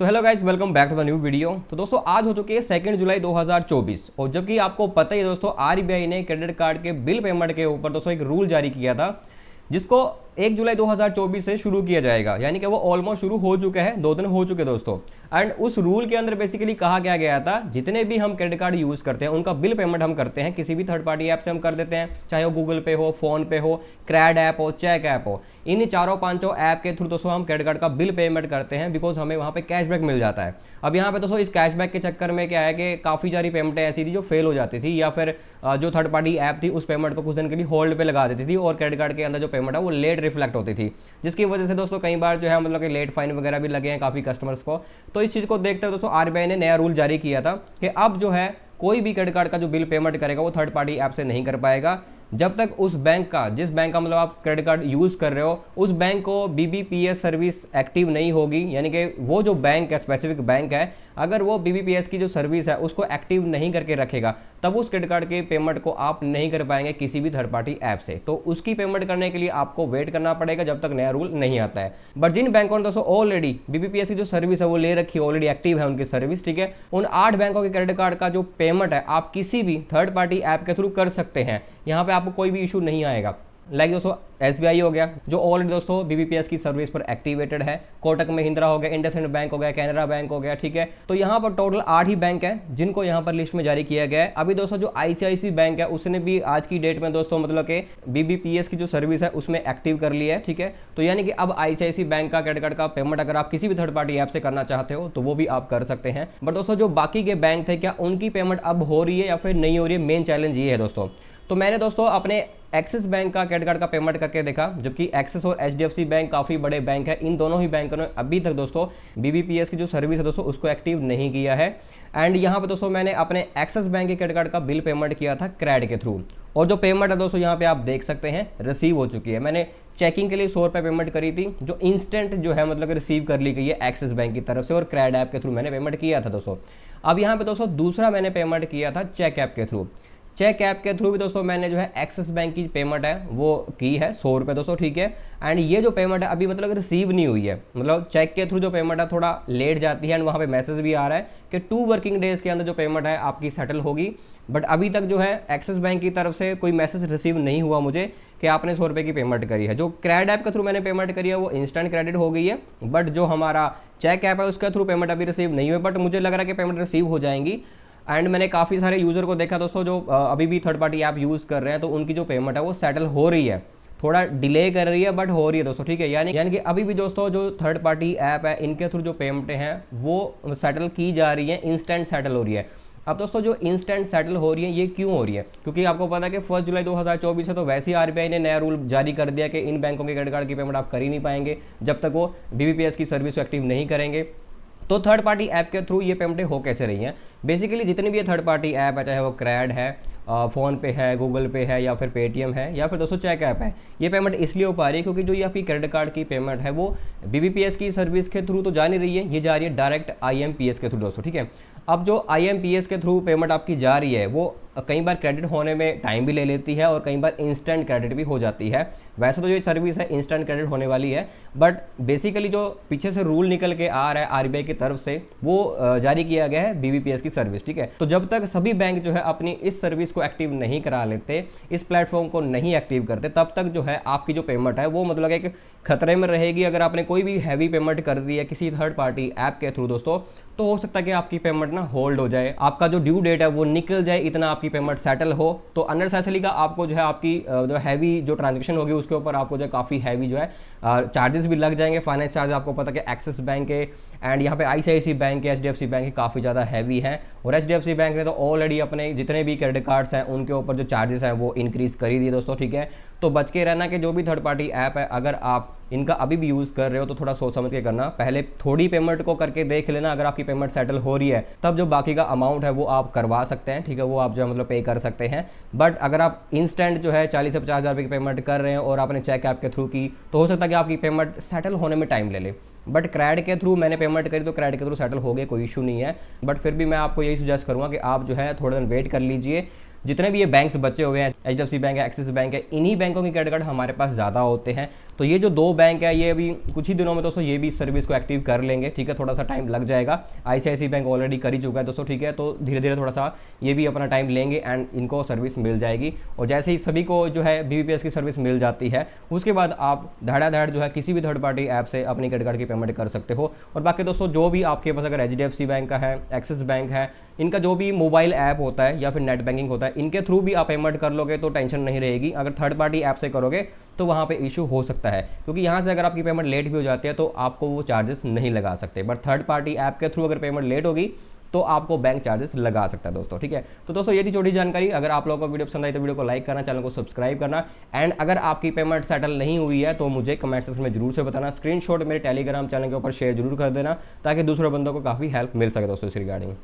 तो hello guys, welcome back to the new video. तो दोस्तों आज हो चुकी है 2 जुलाई 2024 और जबकि आपको पता ही है दोस्तों, आरबीआई ने क्रेडिट कार्ड के बिल पेमेंट के ऊपर दोस्तों एक रूल जारी किया था जिसको 1 जुलाई 2024 से शुरू किया जाएगा। यानी कि वो ऑलमोस्ट शुरू हो चुका है, 2 दिन हो चुके दोस्तों। एंड उस रूल के अंदर बेसिकली कहा क्या गया था, जितने भी हम क्रेडिट कार्ड यूज करते हैं उनका बिल पेमेंट हम करते हैं किसी भी थर्ड पार्टी ऐप से हम कर देते हैं, चाहे वो गूगल पे हो, फोन पे हो, क्रैड ऐप हो, चेक ऐप हो। इन चारों पांचों ऐप के थ्रू दोस्तों हम क्रेडिट कार्ड का बिल पेमेंट करते हैं बिकॉज हमें वहां पे कैशबैक मिल जाता है। अब यहाँ पे दोस्तों इस कैशबैक के चक्कर में क्या है कि काफ़ी सारी पेमेंटें ऐसी थी जो फेल हो जाती थी, या फिर जो थर्ड पार्टी ऐप थी उस पेमेंट को कुछ दिन के लिए होल्ड पे लगा देती थी और क्रेडिट कार्ड के अंदर जो पेमेंट है वो लेट रिफ्लेक्ट होती थी, जिसकी वजह से दोस्तों कई बार जो है मतलब कि लेट फाइन वगैरह भी लगे हैं काफ़ी कस्टमर्स को। तो इस चीज़ को देखते हुए दोस्तों आरबीआई ने नया रूल जारी किया था कि अब जो है कोई भी क्रेडिट कार्ड का जो बिल पेमेंट करेगा वो थर्ड पार्टी ऐप से नहीं कर पाएगा जब तक उस बैंक का, जिस बैंक का मतलब आप क्रेडिट कार्ड यूज कर रहे हो, उस बैंक को बीबीपीएस सर्विस एक्टिव नहीं होगी। यानी कि वो जो बैंक है, स्पेसिफिक बैंक है, अगर वो बीबीपीएस की जो सर्विस है उसको एक्टिव नहीं करके रखेगा तब उस क्रेडिट कार्ड के पेमेंट को आप नहीं कर पाएंगे किसी भी थर्ड पार्टी ऐप से। तो उसकी पेमेंट करने के लिए आपको वेट करना पड़ेगा जब तक नया रूल नहीं आता है। बट जिन बैंकों ने दोस्तों ऑलरेडी बीबीपीएस की जो सर्विस है वो ले रखी है, ऑलरेडी एक्टिव है उनकी सर्विस, ठीक है, उन 8 बैंकों के क्रेडिट कार्ड का जो पेमेंट है आप किसी भी थर्ड पार्टी ऐप के थ्रू कर सकते हैं। यहाँ पे आपको कोई भी इशू नहीं आएगा। लाइक दोस्तों एसबीआई हो गया जो ऑलरेडी दोस्तों बीबीपीएस की सर्विस पर एक्टिवेटेड है, कोटक महिंद्रा हो गया, इंडसइंड बैंक हो गया, कैनरा बैंक हो गया, ठीक है। तो यहाँ पर टोटल 8 ही बैंक है जिनको यहाँ पर लिस्ट में जारी किया गया है। अभी दोस्तों जो आईसीआईसी बैंक है उसने भी आज की डेट में दोस्तों मतलब कि बीबीपीएस की जो सर्विस है उसमें एक्टिव कर लिया है, ठीक है। तो यानी कि अब आईसीआईसी बैंक का क्रेडिट कार्ड का पेमेंट अगर आप किसी भी थर्ड पार्टी ऐप से करना चाहते हो तो वो भी आप कर सकते हैं। बट दोस्तों जो बाकी के बैंक थे, क्या उनकी पेमेंट अब हो रही है या फिर नहीं हो रही है, मेन चैलेंज ये है दोस्तों। तो मैंने दोस्तों अपने एक्सिस बैंक का क्रेडिट कार्ड का पेमेंट करके देखा, जबकि एक्सिस और एचडीएफसी बैंक काफ़ी बड़े बैंक है, इन दोनों ही बैंकों ने अभी तक दोस्तों बीबीपीएस की जो सर्विस है दोस्तों उसको एक्टिव नहीं किया है। एंड यहाँ पे दोस्तों मैंने अपने एक्सिस बैंक के क्रेडिट कार्ड का बिल पेमेंट किया था क्रैड के थ्रू, और जो पेमेंट है दोस्तों यहाँ पे आप देख सकते हैं रिसीव हो चुकी है। मैंने चेकिंग के लिए 100 रुपये पेमेंट करी थी जो इंस्टेंट जो है मतलब रिसीव कर ली गई है एक्सिस बैंक की तरफ से, और क्रैड ऐप के थ्रू मैंने पेमेंट किया था दोस्तों। अब यहाँ पे दोस्तों दूसरा मैंने पेमेंट किया था चेक ऐप के थ्रू। चेक ऐप के थ्रू भी दोस्तों मैंने जो है एक्सिस बैंक की पेमेंट है वो की है 100 रुपये दोस्तों, ठीक है। एंड ये जो पेमेंट है अभी मतलब रिसीव नहीं हुई है, मतलब चेक के थ्रू जो पेमेंट है थोड़ा लेट जाती है एंड वहाँ पे मैसेज भी आ रहा है कि 2 वर्किंग डेज के अंदर जो पेमेंट है आपकी सेटल होगी। बट अभी तक जो है एक्सिस बैंक की तरफ से कोई मैसेज रिसीव नहीं हुआ मुझे कि आपने 100 रुपये की पेमेंट करी है। जो क्रैड ऐप के थ्रू मैंने पेमेंट करी है वो इंस्टेंट क्रेडिट हो गई है, बट जो हमारा चेक ऐप है उसके थ्रू पेमेंट अभी रिसीव नहीं हुई, बट मुझे लग रहा है कि पेमेंट रिसीव हो जाएंगी। एंड मैंने काफ़ी सारे यूज़र को देखा दोस्तों जो अभी भी थर्ड पार्टी ऐप यूज़ कर रहे हैं, तो उनकी जो पेमेंट है वो सेटल हो रही है, थोड़ा डिले कर रही है बट हो रही है दोस्तों, ठीक है। यानी कि अभी भी दोस्तों जो थर्ड पार्टी ऐप है इनके थ्रू जो पेमेंटें हैं वो सेटल की जा रही है, इंस्टेंट सेटल हो रही है। अब दोस्तों जो इंस्टेंट सेटल हो रही है ये क्यों हो रही है, क्योंकि आपको पता है कि 1 जुलाई 2024 है, तो वैसे ही आरबीआई ने नया रूल जारी कर दिया कि इन बैंकों के क्रेडिट कार्ड की पेमेंट आप कर ही नहीं पाएंगे जब तक वो बीबीपीएस की सर्विस एक्टिव नहीं करेंगे। तो थर्ड पार्टी ऐप के थ्रू ये पेमेंटें हो कैसे रही हैं, बेसिकली जितनी भी ये थर्ड पार्टी ऐप है, चाहे वो क्रैड है, फ़ोन पे है, गूगल पे है, या फिर पेटीएम है, या फिर दोस्तों चेक ऐप है, ये पेमेंट इसलिए हो पा रही है क्योंकि जो ये आपकी क्रेडिट कार्ड की पेमेंट है वो बीबीपीएस की सर्विस के थ्रू तो जा नहीं रही है, ये जा रही है डायरेक्ट आईएमपीएस के थ्रू दोस्तों, ठीक है। अब जो आईएमपीएस के थ्रू पेमेंट आपकी जा रही है वो कई बार क्रेडिट होने में टाइम भी ले लेती है और कई बार इंस्टेंट क्रेडिट भी हो जाती है। वैसे तो जो सर्विस है इंस्टेंट क्रेडिट होने वाली है, बट बेसिकली जो पीछे से रूल निकल के आ रहा है आरबीआई की तरफ से वो जारी किया गया है बीबीपीएस की सर्विस, ठीक है। तो जब तक सभी बैंक जो है अपनी इस सर्विस को एक्टिव नहीं करा लेते, इस प्लेटफॉर्म को नहीं एक्टिव करते, तब तक जो है आपकी जो पेमेंट है वो मतलब एक खतरे में रहेगी। अगर आपने कोई भी हैवी पेमेंट कर दी है किसी थर्ड पार्टी ऐप के थ्रू दोस्तों, तो हो सकता है कि आपकी पेमेंट ना होल्ड हो जाए, आपका जो ड्यू डेट है वो निकल जाए, इतना आपकी पेमेंट सेटल हो, तो अननेसेसरी का आपको जो है आपकी जो हैवी जो ट्रांजेक्शन होगी उसके ऊपर आपको जो है काफ़ी हैवी जो है चार्जेस भी लग जाएंगे। फाइनेंस चार्ज आपको पता है कि एक्सिस बैंक के एंड यहाँ पे आईसीआईसी बैंक के, एचडीएफसी बैंक के काफ़ी ज़्यादा हैवी हैं, और एचडीएफसी बैंक ने तो ऑलरेडी अपने जितने भी क्रेडिट कार्ड्स हैं उनके ऊपर जो चार्जेस हैं वो इंक्रीज़ कर ही दिए दोस्तों, ठीक है। तो बच के रहना कि जो भी थर्ड पार्टी ऐप है अगर आप इनका अभी भी यूज़ कर रहे हो तो थोड़ा सोच समझ के करना, पहले थोड़ी पेमेंट को करके देख लेना, अगर आपकी पेमेंट सेटल हो रही है तब जो बाकी का अमाउंट है वो आप करवा सकते हैं, ठीक है, वो आप जो है मतलब पे कर सकते हैं। बट अगर आप इंस्टेंट जो है 40 से 50 हज़ार रुपये की पेमेंट कर रहे हैं और आपने चेक ऐप के थ्रू की, तो हो सकता है कि आपकी पेमेंट सेटल होने में टाइम ले ले। बट क्रैड के थ्रू मैंने पेमेंट करी तो क्रैड के थ्रू सेटल हो गए, कोई इशू नहीं है। बट फिर भी मैं आपको यही सजेस्ट करूँगा कि आप जो है थोड़ा दिन वेट कर लीजिए। जितने भी ये बैंक्स बचे हुए हैं HDFC बैंक है, एक्सिस बैंक है, इन्हीं बैंकों के क्रेडिट कार्ड हमारे पास ज़्यादा होते हैं। तो ये जो 2 बैंक है ये अभी कुछ ही दिनों में दोस्तों ये भी इस सर्विस को एक्टिव कर लेंगे, ठीक है, थोड़ा सा टाइम लग जाएगा। ICICI बैंक ऑलरेडी कर ही चुका है दोस्तों, ठीक है, तो धीरे धीरे थोड़ा सा ये भी अपना टाइम लेंगे एंड इनको सर्विस मिल जाएगी। और जैसे ही सभी को जो है BBPS की सर्विस मिल जाती है उसके बाद आप धड़ाधड़ जो है किसी भी थर्ड पार्टी ऐप से अपनी क्रेडिट कार्ड की पेमेंट कर सकते हो। और बाकी दोस्तों जो भी आपके पास अगर HDFC बैंक का है, एक्सिस बैंक है, इनका जो भी मोबाइल ऐप होता है या फिर नेट बैंकिंग होता है, इनके थ्रू भी आप पेमेंट कर लोगे तो टेंशन नहीं रहेगी। अगर थर्ड पार्टी ऐप से करोगे तो वहाँ पे इशू हो सकता है, क्योंकि यहाँ से अगर आपकी पेमेंट लेट भी हो जाती है तो आपको वो चार्जेस नहीं लगा सकते, बट थर्ड पार्टी ऐप के थ्रू अगर पेमेंट लेट होगी तो आपको बैंक चार्जेस लगा सकता है दोस्तों, ठीक है। तो दोस्तों ये थी छोटी जानकारी। अगर आप लोगों को वीडियो पसंद आई तो वीडियो को लाइक करना, चैनल को सब्सक्राइब करना एंड अगर आपकी पेमेंट सेटल नहीं हुई है तो मुझे कमेंट सेक्शन में जरूर से बताना। स्क्रीनशॉट मेरे टेलीग्राम चैनल के ऊपर शेयर जरूर कर देना ताकि दूसरे बंदों को काफ़ी हेल्प मिल सके दोस्तों इस रिगार्डिंग।